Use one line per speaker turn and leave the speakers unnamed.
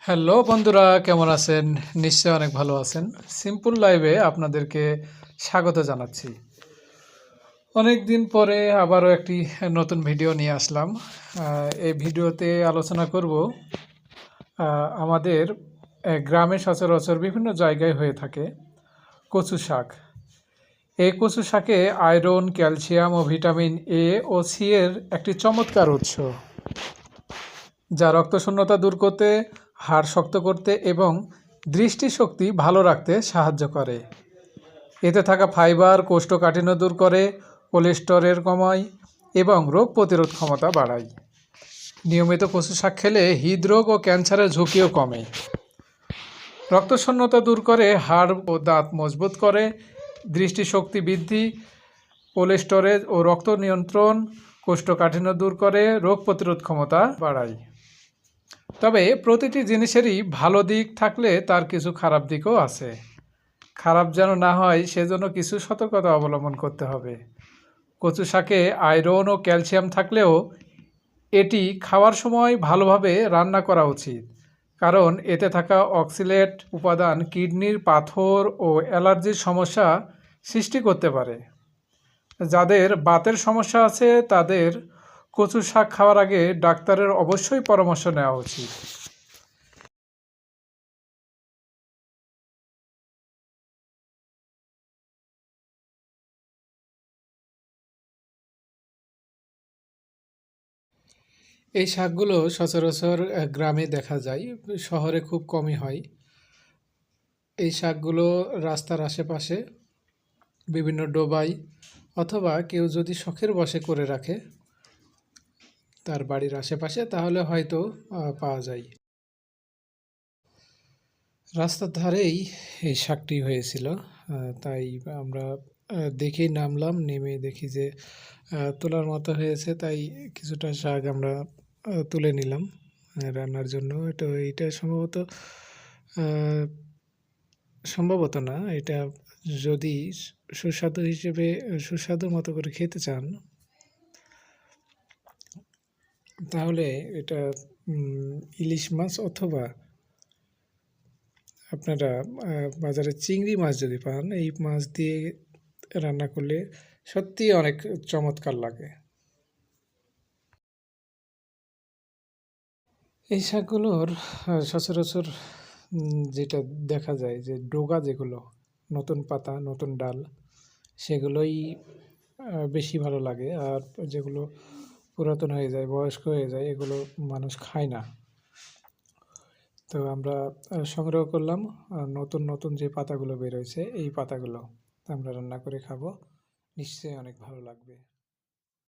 Hello বন্ধুরা, কেমন আছেন? নিশ্চয়ই অনেক ভালো আছেন। সিম্পল লাইভে আপনাদেরকে স্বাগত জানাচ্ছি। অনেক দিন পরে আবারও একটি নতুন ভিডিও নিয়ে আসলাম। এই ভিডিওতে আলোচনা করব আমাদের গ্রামে সচরাচর বিভিন্ন জায়গায় হয়ে থাকে কচু শাক। এই কচু শাকে আয়রন, ক্যালসিয়াম ও ভিটামিন এ ও সি এর একটি চমৎকার উৎস, যা রক্তশূন্যতা দূর করতে, হাড় শক্ত করতে এবং দৃষ্টিশক্তি ভালো রাখতে সাহায্য করে। এতে থাকা ফাইবার কোষ্ঠকাঠিন্য দূর করে, কোলেস্টেরল কমায় এবং রোগ প্রতিরোধ ক্ষমতা বাড়ায়। নিয়মিত কচু শাক খেলে হৃদরোগ ও ক্যান্সারের ঝুঁকিও কমে। রক্তশূন্যতা দূর করে, হাড় ও দাঁত মজবুত করে, দৃষ্টিশক্তি বৃদ্ধি, কোলেস্টেরল ও রক্ত নিয়ন্ত্রণ, কোষ্ঠকাঠিন্য দূর করে, রোগ প্রতিরোধ ক্ষমতা বাড়ায়। তবে প্রতিটি জিনিসেরই ভালো দিক থাকলে তার কিছু খারাপ দিকও আছে। খারাপ যেন না হয় সেজন্য কিছু সতর্কতা অবলম্বন করতে হবে। কচু শাকে আয়রন ও ক্যালসিয়াম থাকলেও এটি খাওয়ার সময় ভালোভাবে রান্না করা উচিত, কারণ এতে থাকা অক্সালেট উপাদান কিডনির পাথর ও অ্যালার্জির সমস্যা সৃষ্টি করতে পারে। যাদের বাতের সমস্যা আছে তাদের কচু শাক খাওয়ার আগে ডাক্তারের অবশ্যই পরামর্শ নেওয়া উচিত। এই শাকগুলো সচরাচর গ্রামে দেখা যায়, শহরে খুব কমই হয়। এই শাকগুলো রাস্তার আশেপাশে বিভিন্ন ডোবায় অথবা কেউ যদি শখের বশে করে রাখে তার বাড়ির আশেপাশে, তাহলে হয়তো পাওয়া যায়। রাস্তার ধারেই এই শাকটি হয়েছিল, তাই আমরা দেখেই নামলাম। নেমে দেখি যে তোলার মতো হয়েছে, তাই কিছুটা শাক আমরা তুলে নিলাম রান্নার জন্য। এটা সম্ভবত না, এটা যদি সুস্বাদু হিসেবে সুস্বাদুর মতো করে খেতে চান তাহলে এটা ইলিশ মাছ অথবা আপনারা বাজারে চিংড়ি মাছ যদি পান, এই মাছ দিয়ে রান্না করলে সত্যিই অনেক চমৎকার লাগে। এই শাকগুলোর সচরাচর যেটা দেখা যায় যে ডগা যেগুলো, নতুন পাতা নতুন ডাল, সেগুলোই বেশি ভালো লাগে। আর যেগুলো পুরাতন হয়ে যায়, বয়স্ক হয়ে যায়, এগুলো মানুষ খায় না। তো আমরা সংগ্রহ করলাম নতুন নতুন যে পাতাগুলো বেরোয়ছে, এই পাতাগুলো আমরা রান্না করে খাবো, নিশ্চয়ই অনেক ভালো লাগবে।